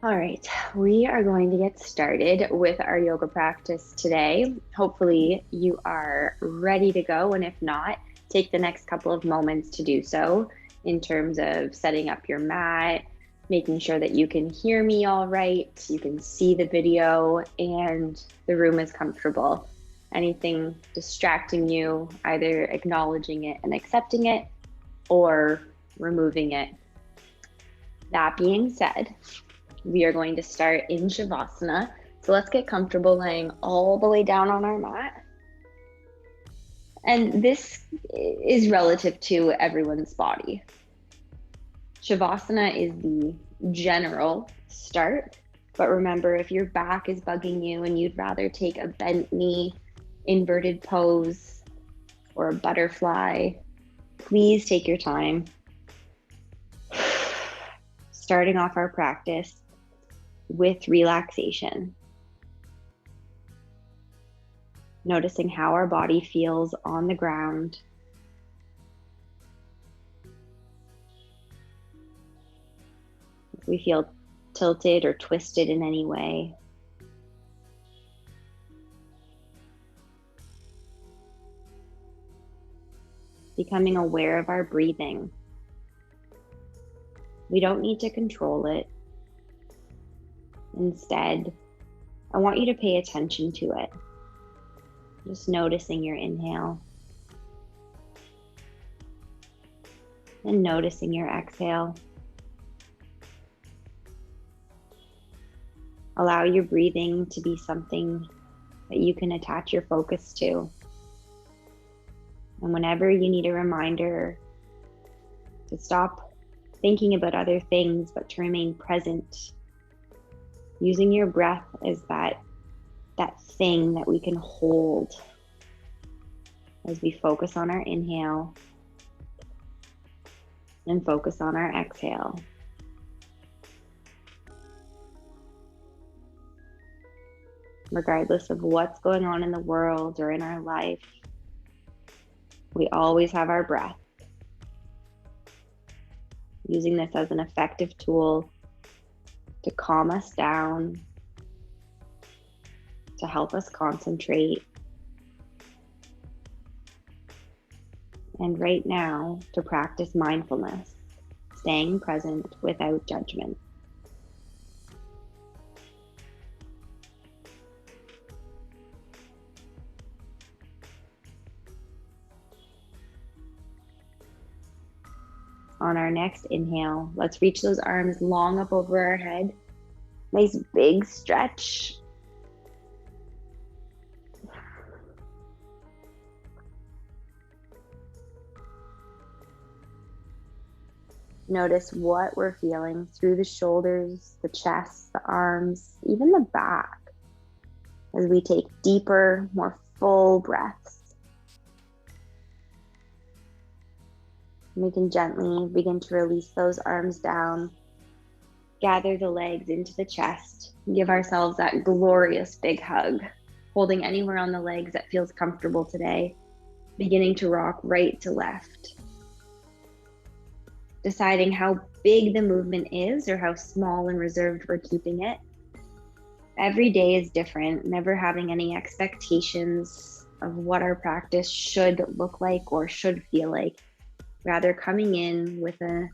All right, we are going to get started with our yoga practice today. Hopefully, you are ready to go, and if not, take the next couple of moments to do so in terms of setting up your mat, making sure that you can hear me all right, you can see the video, and the room is comfortable. Anything distracting you, either acknowledging it and accepting it or removing it. That being said, we are going to start in Shavasana. So let's get comfortable laying all the way down on our mat. And this is relative to everyone's body. Shavasana is the general start, but remember, if your back is bugging you and you'd rather take a bent knee, inverted pose, or a butterfly, please take your time. Starting off our practice with relaxation. Noticing how our body feels on the ground. If we feel tilted or twisted in any way. Becoming aware of our breathing. We don't need to control it. Instead, I want you to pay attention to it. Just noticing your inhale and noticing your exhale. Allow your breathing to be something that you can attach your focus to. And whenever you need a reminder to stop thinking about other things, but to remain present, using your breath as that thing that we can hold as we focus on our inhale and focus on our exhale. Regardless of what's going on in the world or in our life, we always have our breath. Using this as an effective tool to calm us down, to help us concentrate, and right now to practice mindfulness, staying present without judgment. On our next inhale, let's reach those arms long up over our head. Nice big stretch. Notice what we're feeling through the shoulders, the chest, the arms, even the back, as we take deeper, more full breaths. We can gently begin to release those arms down, gather the legs into the chest, give ourselves that glorious big hug, holding anywhere on the legs that feels comfortable today, beginning to rock right to left. Deciding how big the movement is or how small and reserved we're keeping it. Every day is different, never having any expectations of what our practice should look like or should feel like. Rather coming in with an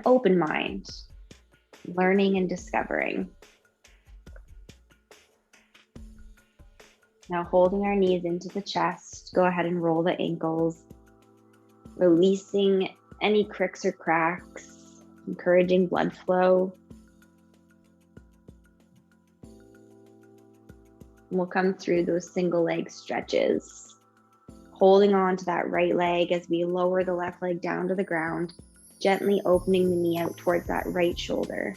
open mind, learning and discovering. Now holding our knees into the chest, go ahead and roll the ankles, releasing any cricks or cracks, encouraging blood flow. And we'll come through those single leg stretches, holding on to that right leg as we lower the left leg down to the ground, gently opening the knee out towards that right shoulder,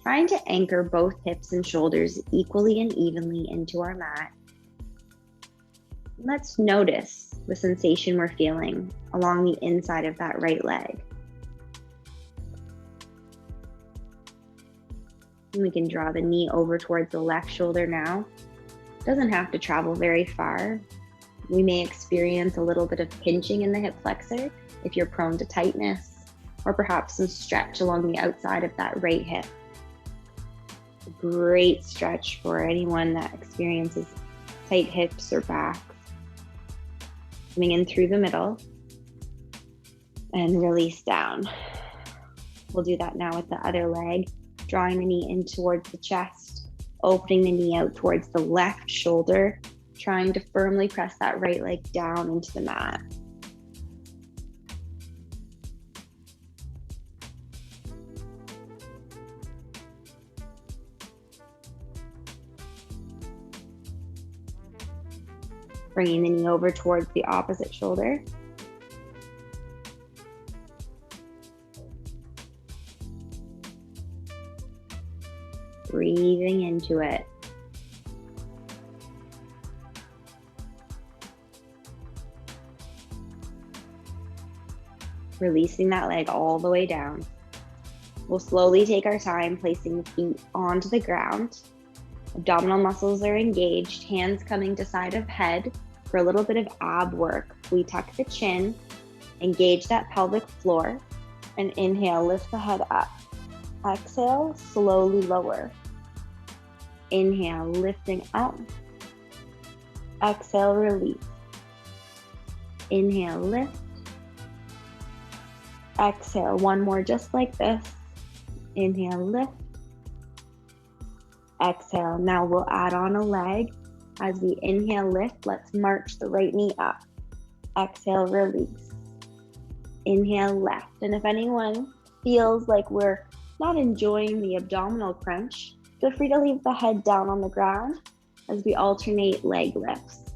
trying to anchor both hips and shoulders equally and evenly into our mat. Let's notice the sensation we're feeling along the inside of that right leg. And we can draw the knee over towards the left shoulder now. Doesn't have to travel very far. We may experience a little bit of pinching in the hip flexor if you're prone to tightness, or perhaps some stretch along the outside of that right hip. Great stretch for anyone that experiences tight hips or backs. Coming in through the middle and release down. We'll do that now with the other leg, drawing the knee in towards the chest, opening the knee out towards the left shoulder, trying to firmly press that right leg down into the mat. Bringing the knee over towards the opposite shoulder. Breathing into it. Releasing that leg all the way down. We'll slowly take our time placing the feet onto the ground. Abdominal muscles are engaged, hands coming to side of head for a little bit of ab work. We tuck the chin, engage that pelvic floor, and inhale, lift the head up. Exhale, slowly lower. Inhale, lifting up. Exhale, release. Inhale, lift. Exhale, one more just like this. Inhale, lift. Exhale, now we'll add on a leg. As we inhale, lift, let's march the right knee up. Exhale, release. Inhale, left. And if anyone feels like we're not enjoying the abdominal crunch, feel free to leave the head down on the ground as we alternate leg lifts.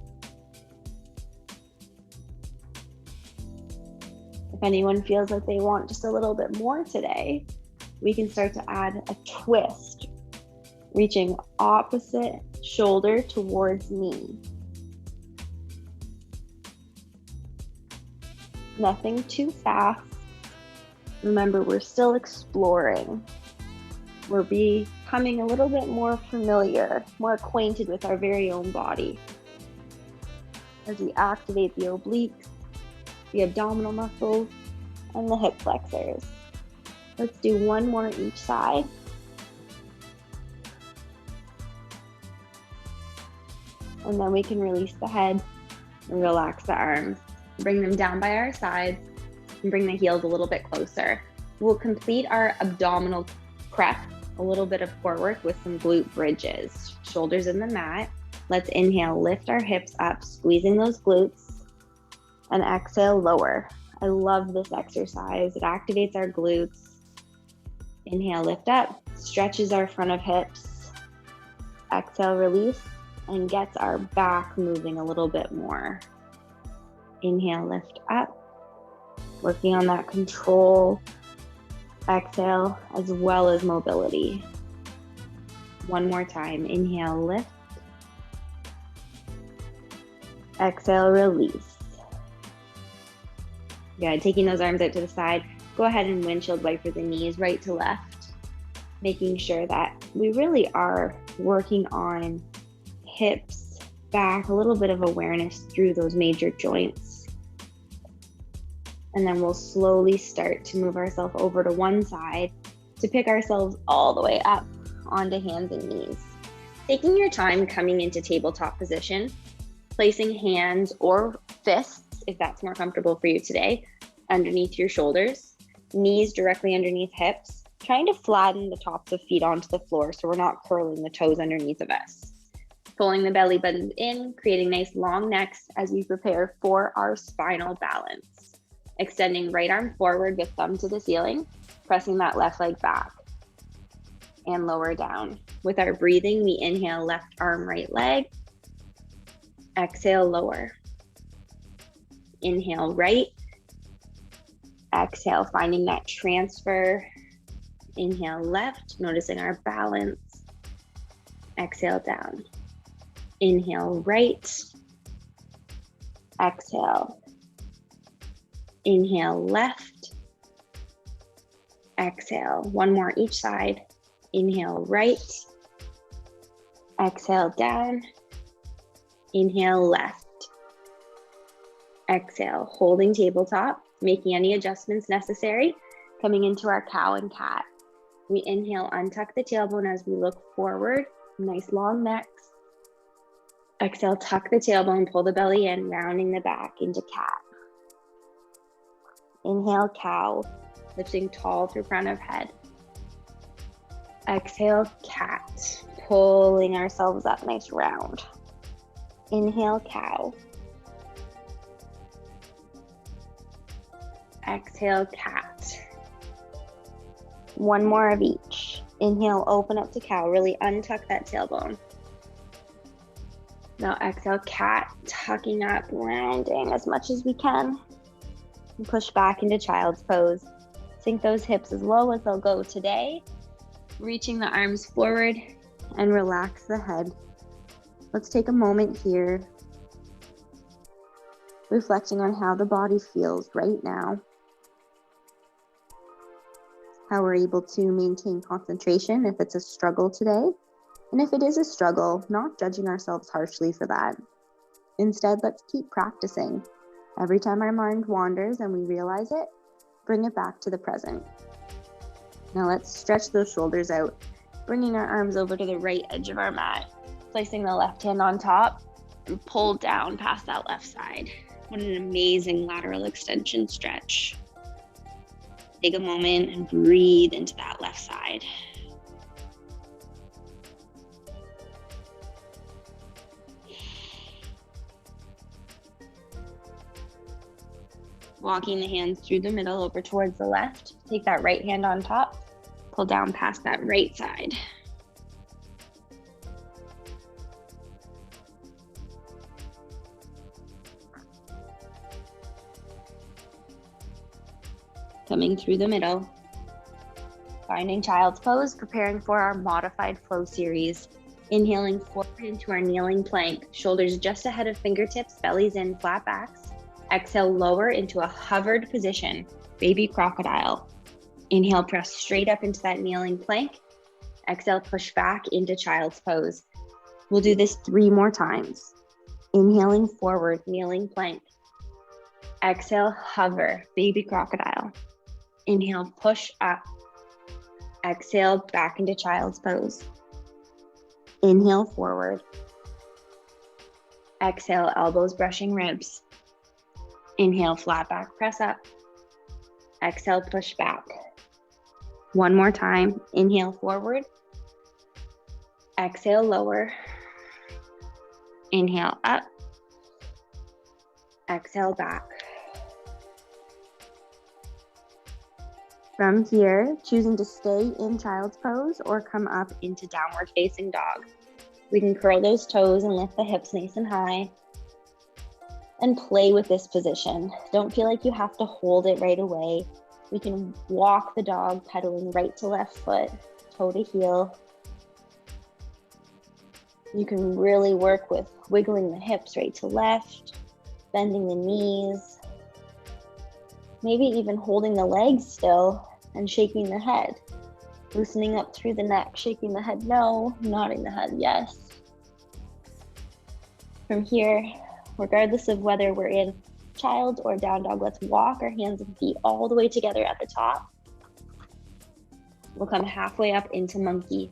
If anyone feels like they want just a little bit more today, we can start to add a twist, reaching opposite shoulder towards knee. Nothing too fast. Remember, we're still exploring. We're becoming a little bit more familiar, more acquainted with our very own body. As we activate the obliques, the abdominal muscles, and the hip flexors. Let's do one more each side. And then we can release the head and relax the arms. Bring them down by our sides and bring the heels a little bit closer. We'll complete our abdominal prep, a little bit of core work with some glute bridges. Shoulders in the mat. Let's inhale, lift our hips up, squeezing those glutes, and exhale, lower. I love this exercise. It activates our glutes. Inhale, lift up, stretches our front of hips. Exhale, release, and gets our back moving a little bit more. Inhale, lift up, working on that control. Exhale, as well as mobility. One more time. Inhale, lift. Exhale, release. Good. Taking those arms out to the side. Go ahead and windshield wiper the knees right to left, making sure that we really are working on hips, back, a little bit of awareness through those major joints. And then we'll slowly start to move ourselves over to one side to pick ourselves all the way up onto hands and knees. Taking your time coming into tabletop position, placing hands or fists, if that's more comfortable for you today, underneath your shoulders, knees directly underneath hips, trying to flatten the tops of feet onto the floor so we're not curling the toes underneath of us. Pulling the belly button in, creating nice long necks as we prepare for our spinal balance. Extending right arm forward with thumb to the ceiling, pressing that left leg back and lower down. With our breathing, we inhale left arm, right leg. Exhale, lower. Inhale, right. Exhale, finding that transfer. Inhale, left, noticing our balance. Exhale, down. Inhale, right. Exhale. Inhale, left. Exhale. One more each side. Inhale, right. Exhale, down. Inhale, left. Exhale, holding tabletop, making any adjustments necessary, coming into our cow and cat. We inhale, untuck the tailbone as we look forward, nice long necks. Exhale, tuck the tailbone, pull the belly in, rounding the back into cat. Inhale, cow, lifting tall through front of head. Exhale, cat, pulling ourselves up, nice round. Inhale, cow. Exhale, cat. One more of each. Inhale, open up to cow, really untuck that tailbone. Now exhale, cat, tucking up, rounding as much as we can. And push back into child's pose. Sink those hips as low as they'll go today. Reaching the arms forward and relax the head. Let's take a moment here, reflecting on how the body feels right now. How we're able to maintain concentration if it's a struggle today. And if it is a struggle, not judging ourselves harshly for that. Instead, let's keep practicing. Every time our mind wanders and we realize it, bring it back to the present. Now let's stretch those shoulders out, bringing our arms over to the right edge of our mat, placing the left hand on top and pull down past that left side. What an amazing lateral extension stretch. Take a moment and breathe into that left side. Walking the hands through the middle over towards the left. Take that right hand on top, pull down past that right side. Coming through the middle. Finding child's pose, preparing for our modified flow series. Inhaling forward into our kneeling plank, shoulders just ahead of fingertips, bellies in, flat backs. Exhale, lower into a hovered position, baby crocodile. Inhale, press straight up into that kneeling plank. Exhale, push back into child's pose. We'll do this 3 more times. Inhaling forward, kneeling plank. Exhale, hover, baby crocodile. Inhale, push up. Exhale, back into child's pose. Inhale, forward. Exhale, elbows brushing ribs. Inhale, flat back, press up. Exhale, push back. One more time. Inhale, forward. Exhale, lower. Inhale, up. Exhale, back. From here, choosing to stay in child's pose or come up into downward facing dog. We can curl those toes and lift the hips nice and high. And play with this position. Don't feel like you have to hold it right away. We can walk the dog, pedaling right to left foot, toe to heel. You can really work with wiggling the hips right to left, bending the knees, maybe even holding the legs still and shaking the head, loosening up through the neck, shaking the head no, nodding the head yes. From here, regardless of whether we're in child or down dog, let's walk our hands and feet all the way together at the top. We'll come halfway up into monkey.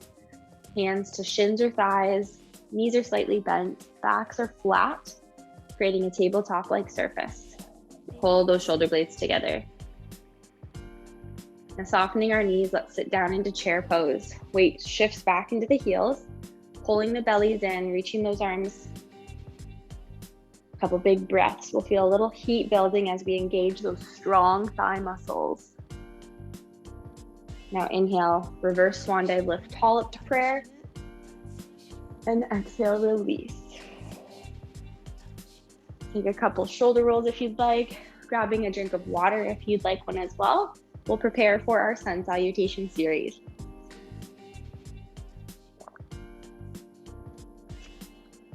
Hands to shins or thighs, knees are slightly bent, backs are flat, creating a tabletop-like surface. Pull those shoulder blades together. Now softening our knees, let's sit down into chair pose. Weight shifts back into the heels, pulling the bellies in, reaching those arms. Couple big breaths. We'll feel a little heat building as we engage those strong thigh muscles. Now inhale, reverse swan dive, lift tall up to prayer. And exhale, release. Take a couple shoulder rolls if you'd like, grabbing a drink of water if you'd like one as well. We'll prepare for our sun salutation series.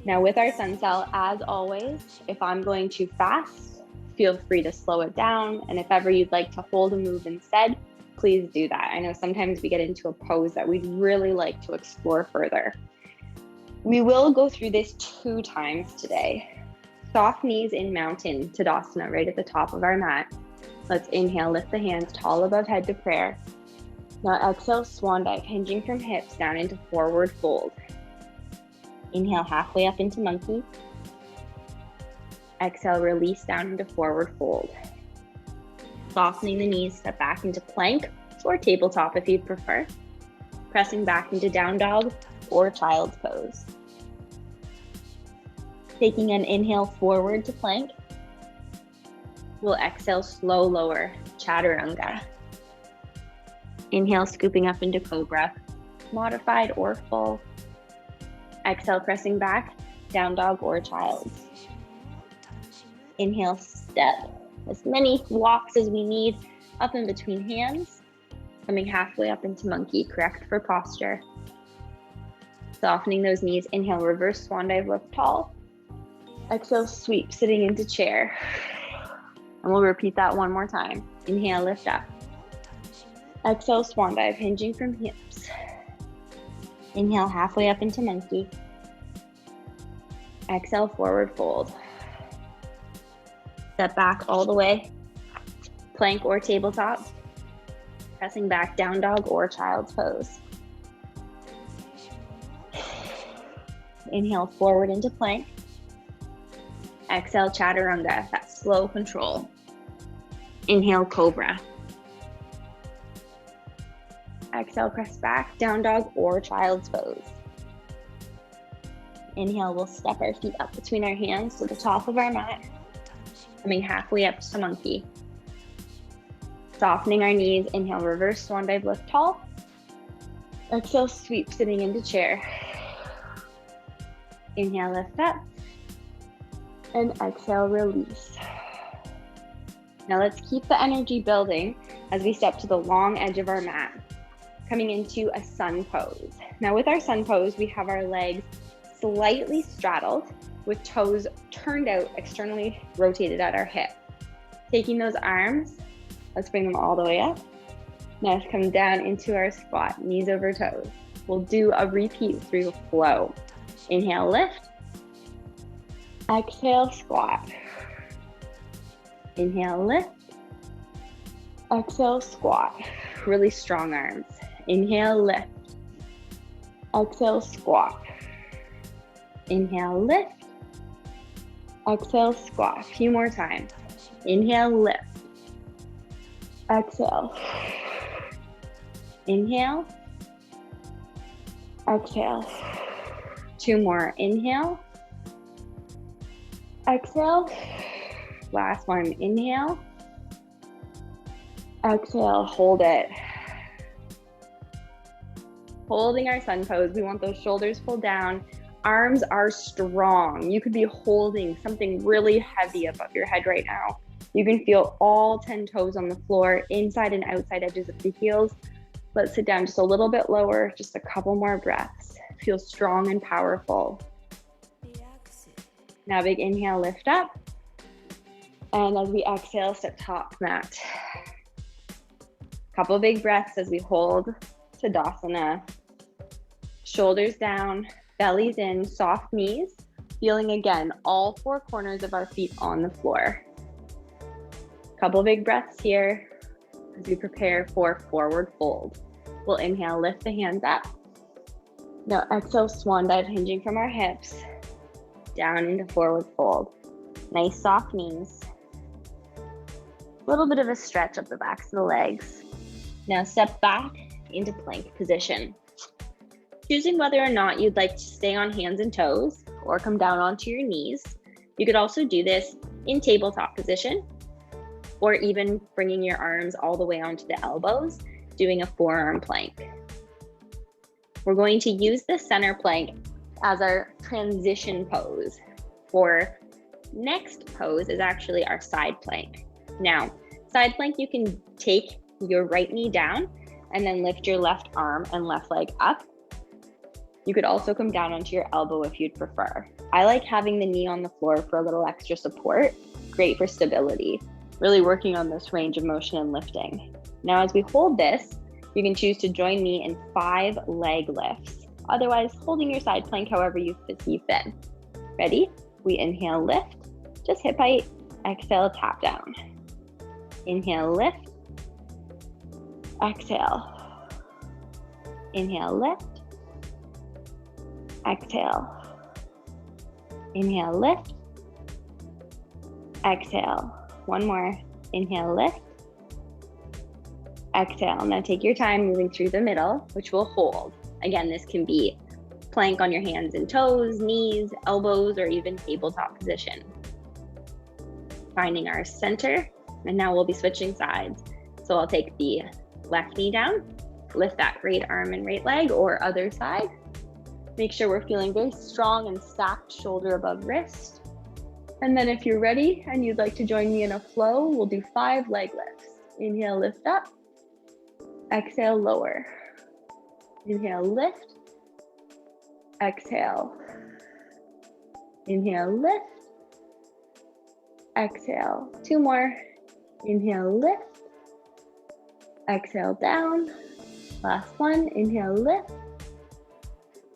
Now with our sun sal, as always, if I'm going too fast, feel free to slow it down. And if ever you'd like to hold a move instead, please do that. I know sometimes we get into a pose that we'd really like to explore further. We will go through this 2 times today. Soft knees in mountain Tadasana right at the top of our mat. Let's inhale, lift the hands tall above head to prayer. Now exhale, swan dive, hinging from hips down into forward fold. Inhale, halfway up into monkey. Exhale, release down into forward fold. Softening the knees, step back into plank or tabletop if you'd prefer. Pressing back into down dog or child's pose. Taking an inhale forward to plank. We'll exhale, slow lower, chaturanga. Inhale, scooping up into cobra, modified or full. Exhale, pressing back, down dog or child's. Inhale, step as many walks as we need up in between hands, coming halfway up into monkey, correct for posture. Softening those knees, inhale, reverse swan dive, lift tall. Exhale, sweep, sitting into chair. And we'll repeat that one more time. Inhale, lift up. Exhale, swan dive, hinging from hips. Inhale, halfway up into monkey. Exhale, forward fold. Step back all the way, plank or tabletop. Pressing back, down dog or child's pose. Inhale, forward into plank. Exhale, chaturanga, that slow control. Inhale, cobra. Exhale, press back, down dog or child's pose. Inhale, we'll step our feet up between our hands to the top of our mat, coming halfway up to monkey. Softening our knees, inhale, reverse swan dive, lift tall. Exhale, sweep, sitting into chair. Inhale, lift up. And exhale, release. Now let's keep the energy building as we step to the long edge of our mat, coming into a sun pose. Now with our sun pose, we have our legs slightly straddled with toes turned out, externally rotated at our hip. Taking those arms, let's bring them all the way up. Now let's come down into our squat, knees over toes. We'll do a repeat through flow. Inhale, lift. Exhale, squat. Inhale, lift. Exhale, squat. Really strong arms. Inhale, lift. Exhale, squat. Inhale, lift. Exhale, squat. A few more times. Inhale, lift. Exhale. Inhale. Exhale. Two more. Inhale. Exhale. Last one. Inhale. Exhale. Hold it. Holding our sun pose. We want those shoulders pulled down. Arms are strong. You could be holding something really heavy above your head right now. You can feel all 10 toes on the floor, inside and outside edges of the heels. Let's sit down just a little bit lower, just a couple more breaths. Feel strong and powerful. Now big inhale, lift up. And as we exhale, step top mat. Couple big breaths as we hold Tadasana. Shoulders down, bellies in, soft knees. Feeling again, all four corners of our feet on the floor. Couple big breaths here as we prepare for forward fold. We'll inhale, lift the hands up. Now exhale, swan dive, hinging from our hips, down into forward fold. Nice soft knees. A little bit of a stretch up the backs of the legs. Now step back into plank position. Choosing whether or not you'd like to stay on hands and toes or come down onto your knees. You could also do this in tabletop position, or even bringing your arms all the way onto the elbows, doing a forearm plank. We're going to use the center plank as our transition pose. For next pose is actually our side plank. Now, side plank, you can take your right knee down and then lift your left arm and left leg up. You could also come down onto your elbow if you'd prefer. I like having the knee on the floor for a little extra support. Great for stability. Really working on this range of motion and lifting. Now, as we hold this, you can choose to join me in 5 leg lifts. Otherwise, holding your side plank however you see fit. Ready? We inhale, lift, just hip height. Exhale, tap down. Inhale, lift. Exhale. Inhale, lift. Exhale. Inhale, lift. Exhale. One more. Inhale, lift. Exhale. Now take your time moving through the middle, which will hold. Again, this can be plank on your hands and toes, knees, elbows, or even tabletop position. Finding our center, and now we'll be switching sides. So I'll take the left knee down, lift that right arm and right leg, or other side. Make sure we're feeling very strong and stacked shoulder above wrist. And then if you're ready and you'd like to join me in a flow, we'll do 5 leg lifts. Inhale, lift up. Exhale, lower. Inhale, lift. Exhale. Inhale, lift. Exhale. 2 more. Inhale, lift. Exhale, down. Last one. Inhale, lift.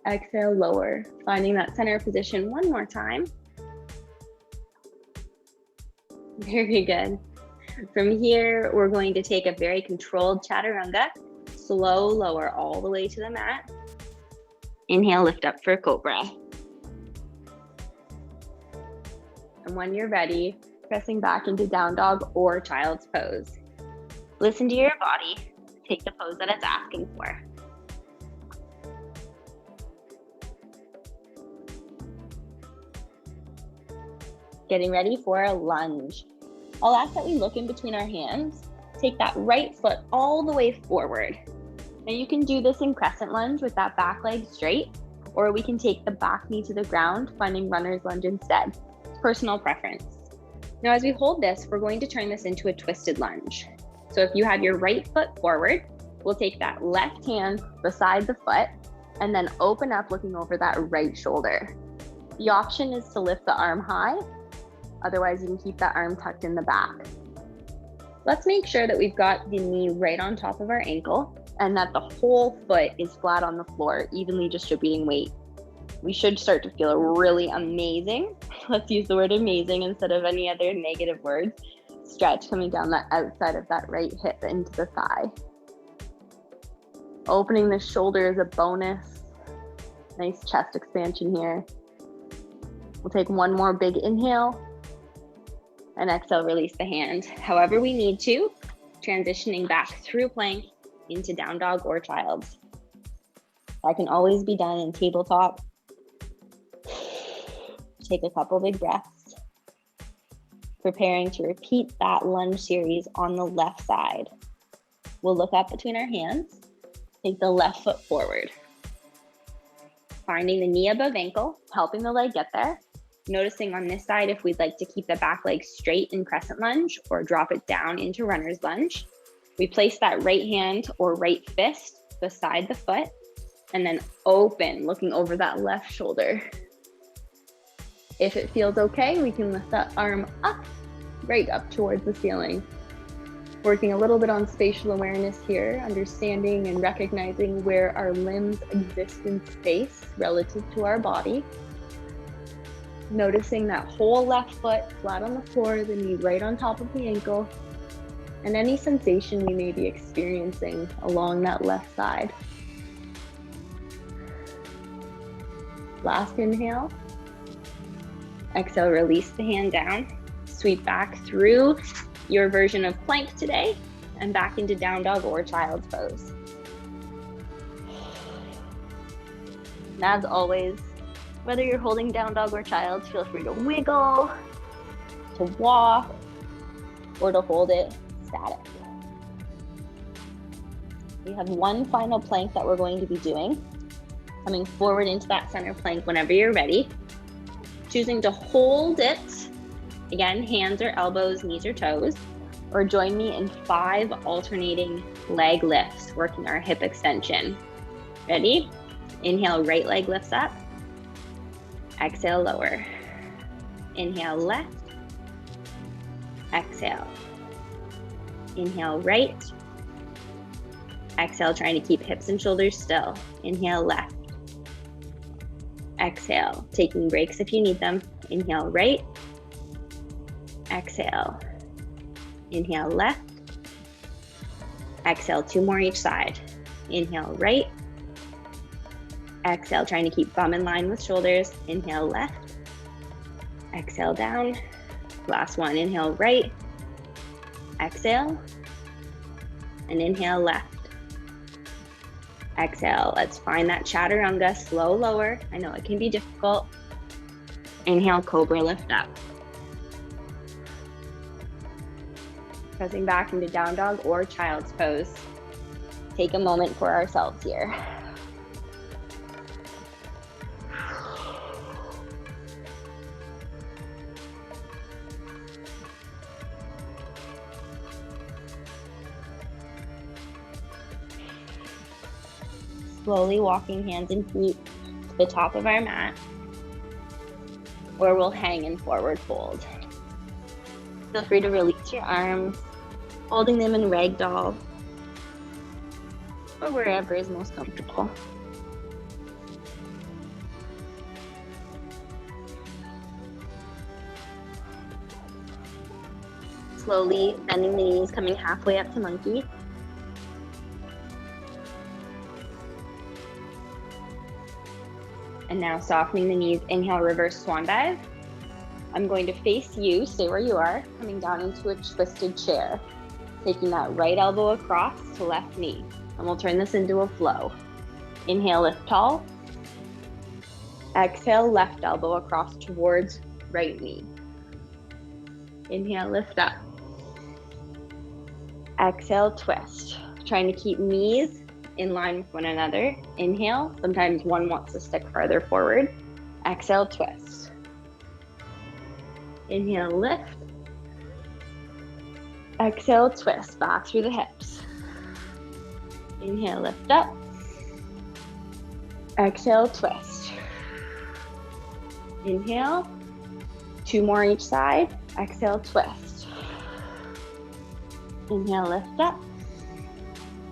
Exhale, lower. Finding that center position one more time. Very good. From here, we're going to take a very controlled chaturanga. Slow lower all the way to the mat. Inhale, lift up for cobra. And when you're ready, pressing back into down dog or child's pose. Listen to your body. Take the pose that it's asking for. Getting ready for a lunge. I'll ask that we look in between our hands. Take that right foot all the way forward. Now you can do this in crescent lunge with that back leg straight, or we can take the back knee to the ground, finding runner's lunge instead. It's personal preference. Now as we hold this, we're going to turn this into a twisted lunge. So if you have your right foot forward, we'll take that left hand beside the foot and then open up looking over that right shoulder. The option is to lift the arm high. Otherwise, you can keep that arm tucked in the back. Let's make sure that we've got the knee right on top of our ankle and that the whole foot is flat on the floor, evenly distributing weight. We should start to feel really amazing. Let's use the word amazing instead of any other negative words. Stretch coming down that outside of that right hip into the thigh. Opening the shoulder is a bonus. Nice chest expansion here. We'll take one more big inhale. And exhale, release the hand. However we need to, transitioning back through plank into down dog or child's. That can always be done in tabletop. Take a couple big breaths. Preparing to repeat that lunge series on the left side. We'll look up between our hands. Take the left foot forward. Finding the knee above ankle, helping the leg get there. Noticing on this side if we'd like to keep the back leg straight in crescent lunge or drop it down into runner's lunge. We place that right hand or right fist beside the foot and then open, looking over that left shoulder. If it feels okay, we can lift that arm up, right up towards the ceiling. Working a little bit on spatial awareness here, understanding and recognizing where our limbs exist in space relative to our body. Noticing that whole left foot flat on the floor, the knee right on top of the ankle, and any sensation we may be experiencing along that left side. Last inhale. Exhale, release the hand down. Sweep back through your version of plank today and back into down dog or child's pose. And as always, whether you're holding down dog or child, feel free to wiggle, to walk, or to hold it static. We have one final plank that we're going to be doing. Coming forward into that center plank whenever you're ready. Choosing to hold it, again, hands or elbows, knees or toes, or join me in 5 alternating leg lifts, working our hip extension. Ready? Inhale, right leg lifts up. Exhale, lower. Inhale, left. Exhale. Inhale, right. Exhale, trying to keep hips and shoulders still. Inhale, left. Exhale, taking breaks if you need them. Inhale, right. Exhale. Inhale, left. Exhale, 2 more each side. Inhale, right. Exhale, trying to keep bum in line with shoulders. Inhale, left. Exhale, down. Last one, inhale, right. Exhale. And inhale, left. Exhale, let's find that chaturanga, slow lower. I know it can be difficult. Inhale, cobra, lift up. Pressing back into down dog or child's pose. Take a moment for ourselves here. Slowly walking hands and feet to the top of our mat, or we'll hang in forward fold. Feel free to release your arms, holding them in ragdoll, or wherever is most comfortable. Slowly bending the knees, coming halfway up to monkey. And now softening the knees, inhale, reverse swan dive. I'm going to face you, stay where you are, coming down into a twisted chair. Taking that right elbow across to left knee. And we'll turn this into a flow. Inhale, lift tall. Exhale, left elbow across towards right knee. Inhale, lift up. Exhale, twist. Trying to keep knees in line with one another. Inhale, sometimes one wants to stick farther forward. Exhale, twist. Inhale, lift. Exhale, twist, back through the hips. Inhale, lift up. Exhale, twist. Inhale, 2 more each side. Exhale, twist. Inhale, lift up.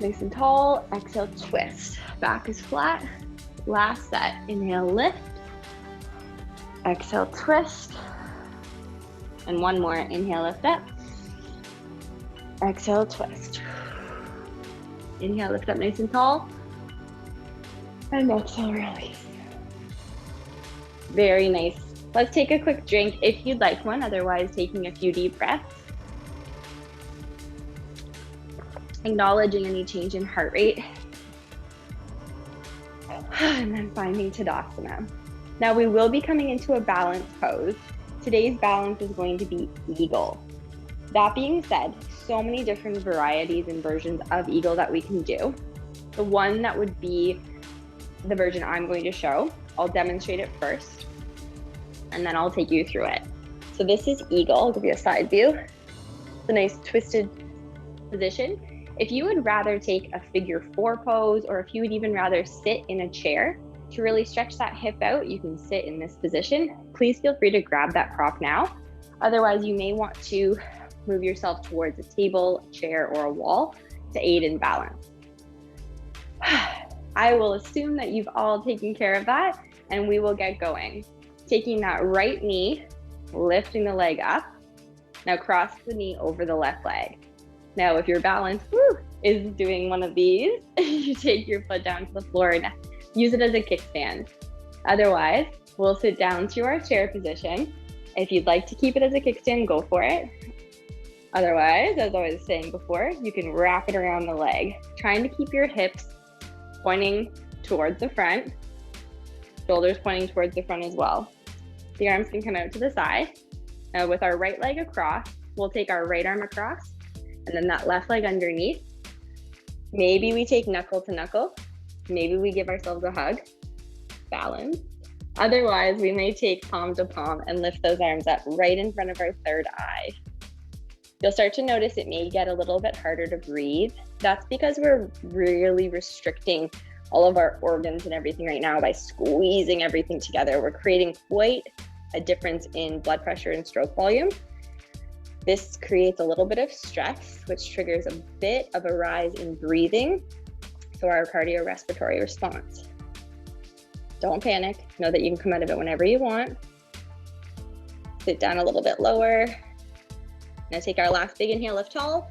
Nice and tall. Exhale, twist. Back is flat. Last set. Inhale, lift. Exhale, twist. And one more. Inhale, lift up. Exhale, twist. Inhale, lift up nice and tall. And exhale, release. Very nice. Let's take a quick drink if you'd like one, otherwise taking a few deep breaths. Acknowledging any change in heart rate. And then finding Tadasana. Now we will be coming into a balance pose. Today's balance is going to be eagle. That being said, so many different varieties and versions of eagle that we can do. The one that would be the version I'm going to show, I'll demonstrate it first, and then I'll take you through it. So this is eagle. I'll give you a side view. It's a nice twisted position. If you would rather take a figure 4 pose, or if you would even rather sit in a chair to really stretch that hip out, you can sit in this position. Please feel free to grab that prop now. Otherwise, you may want to move yourself towards a table, a chair, or a wall to aid in balance. I will assume that you've all taken care of that, and we will get going. Taking that right knee, lifting the leg up. Now cross the knee over the left leg. Now, if your balance is doing one of these, you take your foot down to the floor and use it as a kickstand. Otherwise, we'll sit down to our chair position. If you'd like to keep it as a kickstand, go for it. Otherwise, as I was saying before, you can wrap it around the leg, trying to keep your hips pointing towards the front, shoulders pointing towards the front as well. The arms can come out to the side. Now with our right leg across, we'll take our right arm across, and then that left leg underneath. Maybe we take knuckle to knuckle. Maybe we give ourselves a hug. Balance. Otherwise, we may take palm to palm and lift those arms up right in front of our third eye. You'll start to notice it may get a little bit harder to breathe. That's because we're really restricting all of our organs and everything right now by squeezing everything together. We're creating quite a difference in blood pressure and stroke volume. This creates a little bit of stress, which triggers a bit of a rise in breathing, so our cardiorespiratory response. Don't panic. Know that you can come out of it whenever you want. Sit down a little bit lower. Now take our last big inhale, lift tall.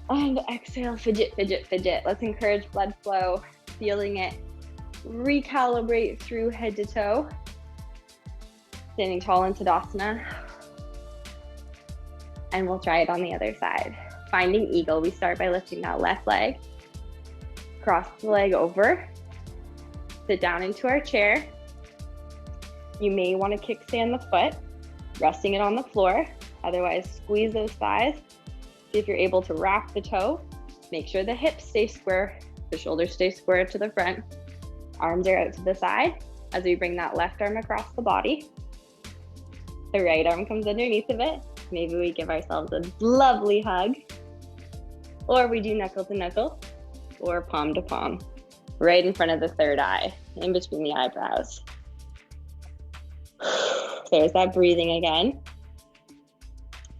And exhale, fidget, fidget, fidget. Let's encourage blood flow, feeling it recalibrate through head to toe. Standing tall in Tadasana. And we'll try it on the other side. Finding eagle, we start by lifting that left leg, cross the leg over, sit down into our chair. You may want to kickstand the foot, resting it on the floor. Otherwise, squeeze those thighs. See if you're able to wrap the toe. Make sure the hips stay square, the shoulders stay square to the front. Arms are out to the side as we bring that left arm across the body. The right arm comes underneath of it. Maybe we give ourselves a lovely hug, or we do knuckle to knuckle, or palm to palm, right in front of the third eye, in between the eyebrows. There's that breathing again.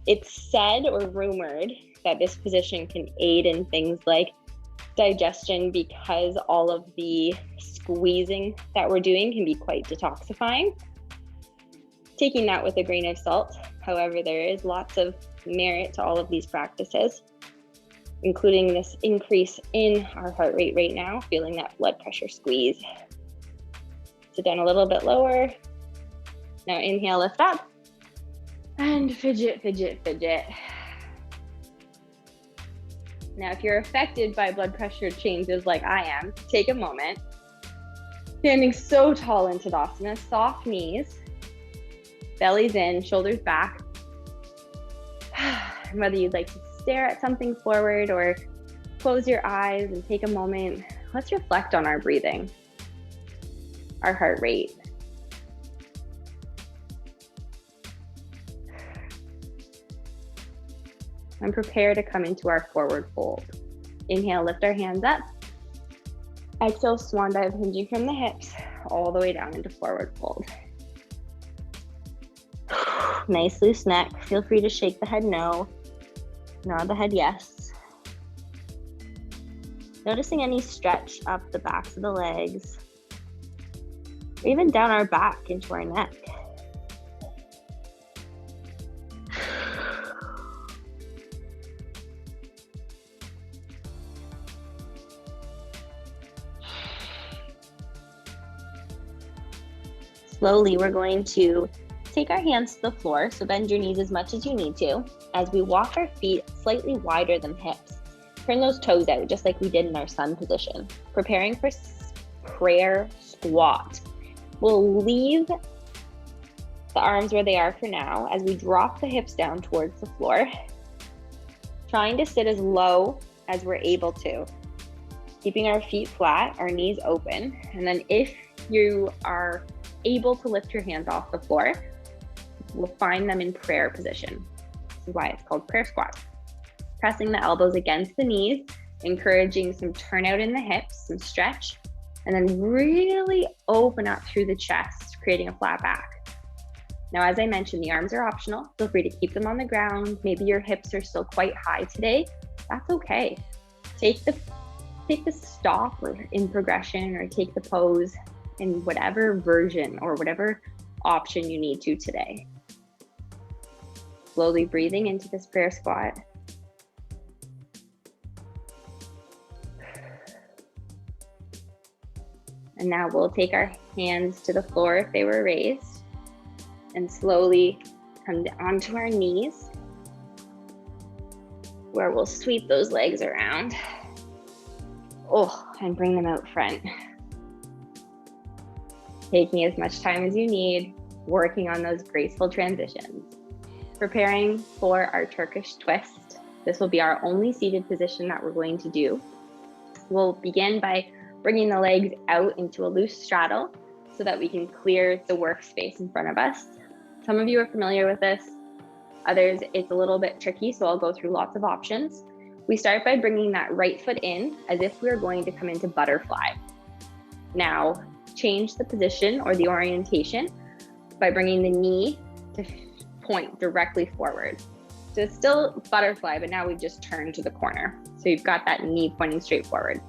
It's said or rumored that this position can aid in things like digestion because all of the squeezing that we're doing can be quite detoxifying. Taking that with a grain of salt. However, there is lots of merit to all of these practices, including this increase in our heart rate right now, feeling that blood pressure squeeze. Sit down a little bit lower. Now inhale, lift up, and fidget, fidget, fidget. Now, if you're affected by blood pressure changes like I am, take a moment. Standing so tall in Tadasana, soft knees, belly's in, shoulders back. Whether you'd like to stare at something forward or close your eyes and take a moment, let's reflect on our breathing, our heart rate. And prepare to come into our forward fold. Inhale, lift our hands up. Exhale, swan dive, hinging from the hips all the way down into forward fold. Nice loose neck. Feel free to shake the head no, nod the head yes. Noticing any stretch up the backs of the legs, or even down our back into our neck. Slowly, we're going to take our hands to the floor, so bend your knees as much as you need to, as we walk our feet slightly wider than hips. Turn those toes out, just like we did in our sun position. Preparing for prayer squat. We'll leave the arms where they are for now, as we drop the hips down towards the floor, trying to sit as low as we're able to, keeping our feet flat, our knees open, and then if you are able to lift your hands off the floor, we'll find them in prayer position. This is why it's called prayer squat. Pressing the elbows against the knees, encouraging some turnout in the hips, some stretch, and then really open up through the chest, creating a flat back. Now, as I mentioned, the arms are optional. Feel free to keep them on the ground. Maybe your hips are still quite high today. That's okay. Take the stop or in progression, or take the pose in whatever version or whatever option you need to today. Slowly breathing into this prayer squat. And now we'll take our hands to the floor if they were raised, and slowly come onto our knees, where we'll sweep those legs around. And bring them out front. Taking as much time as you need, working on those graceful transitions. Preparing for our Turkish twist. This will be our only seated position that we're going to do. We'll begin by bringing the legs out into a loose straddle so that we can clear the workspace in front of us. Some of you are familiar with this. Others, it's a little bit tricky, so I'll go through lots of options. We start by bringing that right foot in as if we're going to come into butterfly. Now, change the position or the orientation by bringing the knee to point directly forward. So it's still butterfly, but now we've just turned to the corner. So you've got that knee pointing straight forward.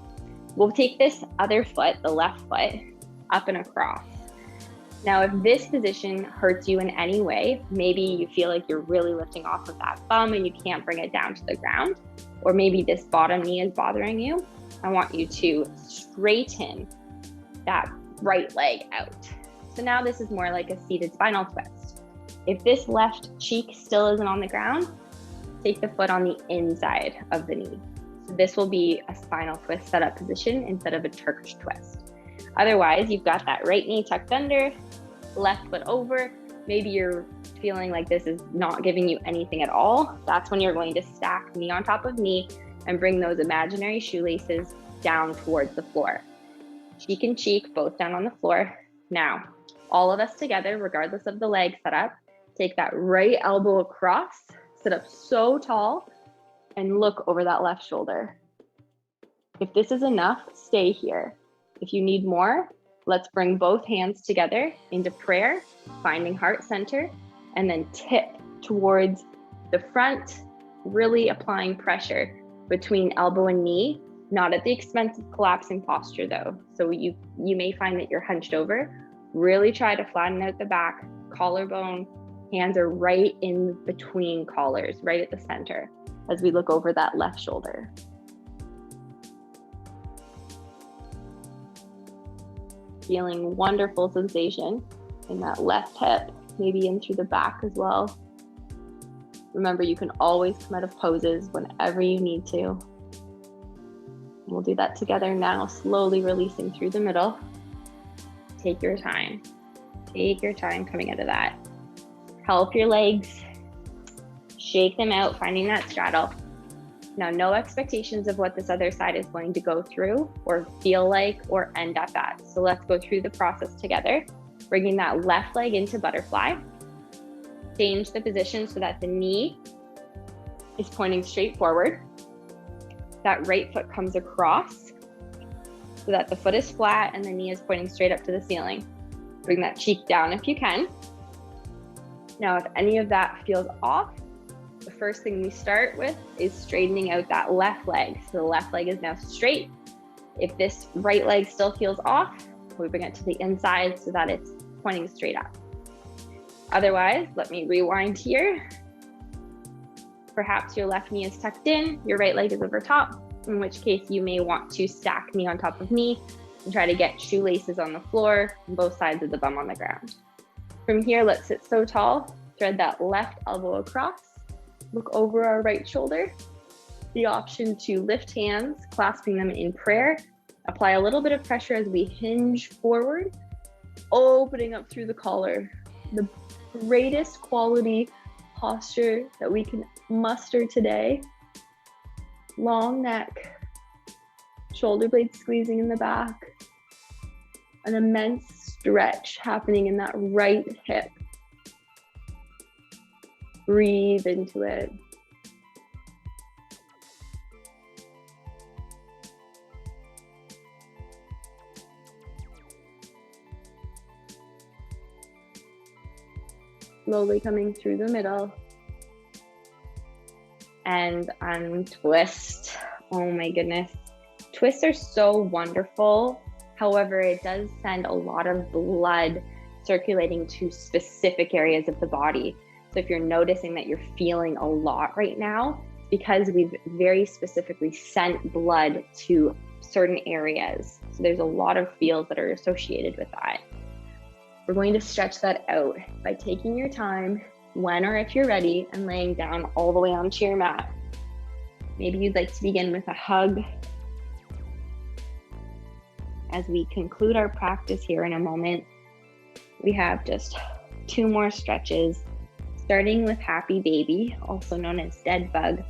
We'll take this other foot, the left foot, up and across. Now, if this position hurts you in any way, maybe you feel like you're really lifting off of that bum and you can't bring it down to the ground, or maybe this bottom knee is bothering you, I want you to straighten that right leg out. So now this is more like a seated spinal twist. If this left cheek still isn't on the ground, take the foot on the inside of the knee. So this will be a spinal twist setup position instead of a Turkish twist. Otherwise, you've got that right knee tucked under, left foot over. Maybe you're feeling like this is not giving you anything at all. That's when you're going to stack knee on top of knee and bring those imaginary shoelaces down towards the floor. Cheek and cheek, both down on the floor. Now, all of us together, regardless of the leg setup, take that right elbow across, sit up so tall, and look over that left shoulder. If this is enough, stay here. If you need more, let's bring both hands together into prayer, finding heart center, and then tip towards the front, really applying pressure between elbow and knee, not at the expense of collapsing posture though. So you may find that you're hunched over. Really try to flatten out the back, collarbone, hands are right in between collars, right at the center, as we look over that left shoulder. Feeling wonderful sensation in that left hip, maybe in through the back as well. Remember, you can always come out of poses whenever you need to. We'll do that together now, slowly releasing through the middle. Take your time. Take your time coming out of that. Help your legs. Shake them out, finding that straddle. Now, no expectations of what this other side is going to go through or feel like or end up at. So let's go through the process together. Bringing that left leg into butterfly. Change the position so that the knee is pointing straight forward. That right foot comes across so that the foot is flat and the knee is pointing straight up to the ceiling. Bring that cheek down if you can. Now, if any of that feels off, the first thing we start with is straightening out that left leg. So the left leg is now straight. If this right leg still feels off, we bring it to the inside so that it's pointing straight up. Otherwise, let me rewind here. Perhaps your left knee is tucked in, your right leg is over top, in which case you may want to stack knee on top of knee and try to get shoelaces on the floor and both sides of the bum on the ground. From here, let's sit so tall, thread that left elbow across, look over our right shoulder. The option to lift hands, clasping them in prayer, apply a little bit of pressure as we hinge forward, opening up through the collar. The greatest quality posture that we can muster today. Long neck, shoulder blades squeezing in the back, an immense stretch happening in that right hip. Breathe into it. Slowly coming through the middle. And untwist. Oh my goodness. Twists are so wonderful. However, it does send a lot of blood circulating to specific areas of the body. So if you're noticing that you're feeling a lot right now, it's because we've very specifically sent blood to certain areas. So there's a lot of feels that are associated with that. We're going to stretch that out by taking your time when or if you're ready and laying down all the way onto your mat. Maybe you'd like to begin with a hug. As we conclude our practice here in a moment, we have just 2 more stretches, starting with happy baby, also known as dead bug.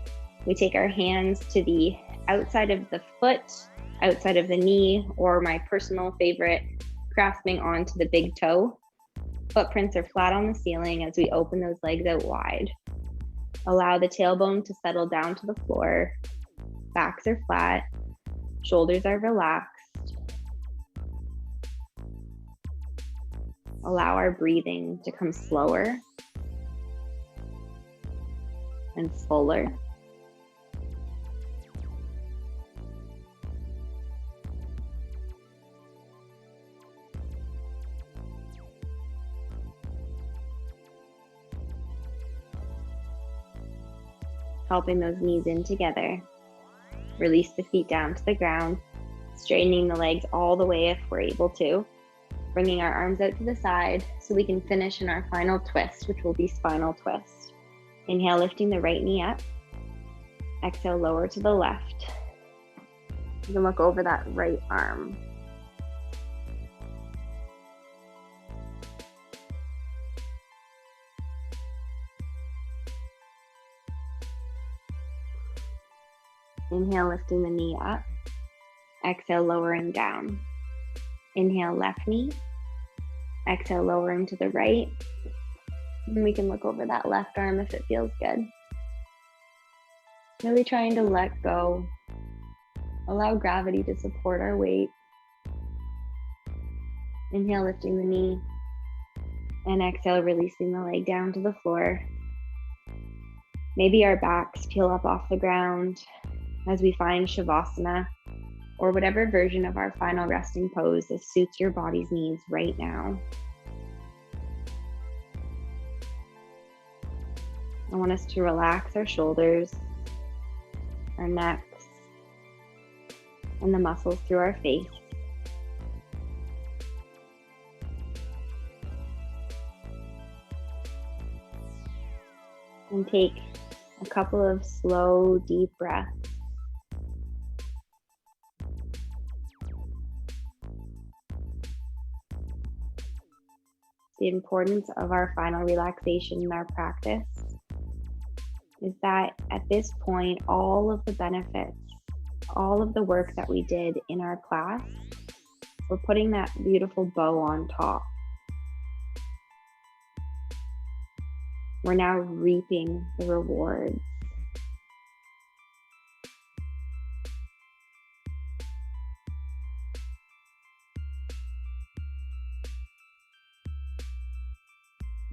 We take our hands to the outside of the foot, outside of the knee, or my personal favorite, grasping onto the big toe. Footprints are flat on the ceiling as we open those legs out wide. Allow the tailbone to settle down to the floor. Backs are flat. Shoulders are relaxed. Allow our breathing to come slower and fuller. Helping those knees in together. Release the feet down to the ground. Straightening the legs all the way if we're able to. Bringing our arms out to the side so we can finish in our final twist, which will be spinal twist. Inhale, lifting the right knee up. Exhale, lower to the left. You can look over that right arm. Inhale, lifting the knee up. Exhale, lowering down. Inhale, left knee. Exhale, lowering to the right. And we can look over that left arm if it feels good. Really trying to let go. Allow gravity to support our weight. Inhale, lifting the knee. And exhale, releasing the leg down to the floor. Maybe our backs peel up off the ground as we find Shavasana, or whatever version of our final resting pose that suits your body's needs right now. I want us to relax our shoulders, our necks, and the muscles through our face. And take a couple of slow, deep breaths. The importance of our final relaxation in our practice is that at this point, all of the benefits, all of the work that we did in our class, we're putting that beautiful bow on top. We're now reaping the rewards.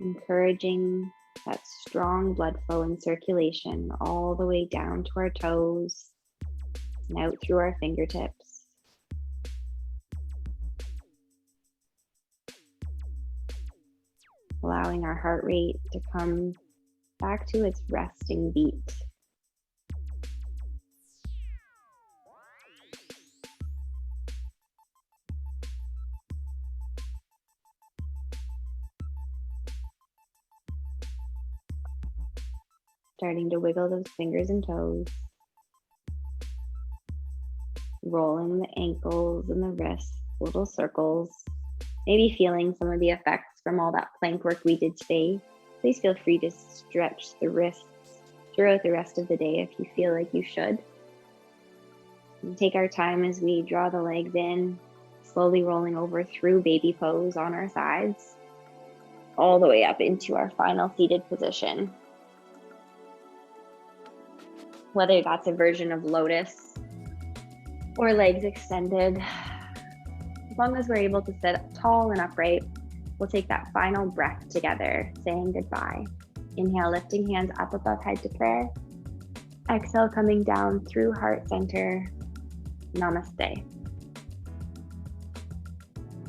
Encouraging that strong blood flow and circulation all the way down to our toes and out through our fingertips. Allowing our heart rate to come back to its resting beat. Starting to wiggle those fingers and toes. Rolling the ankles and the wrists, little circles. Maybe feeling some of the effects from all that plank work we did today. Please feel free to stretch the wrists throughout the rest of the day if you feel like you should. And take our time as we draw the legs in, slowly rolling over through baby pose on our sides, all the way up into our final seated position. Whether that's a version of lotus or legs extended, as long as we're able to sit tall and upright, we'll take that final breath together, saying goodbye. Inhale, lifting hands up above head to prayer. Exhale, coming down through heart center. Namaste.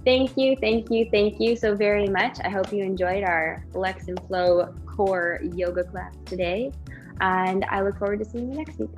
Thank you so very much. I hope you enjoyed our Flex and Flow core yoga class today, and I look forward to seeing you next week.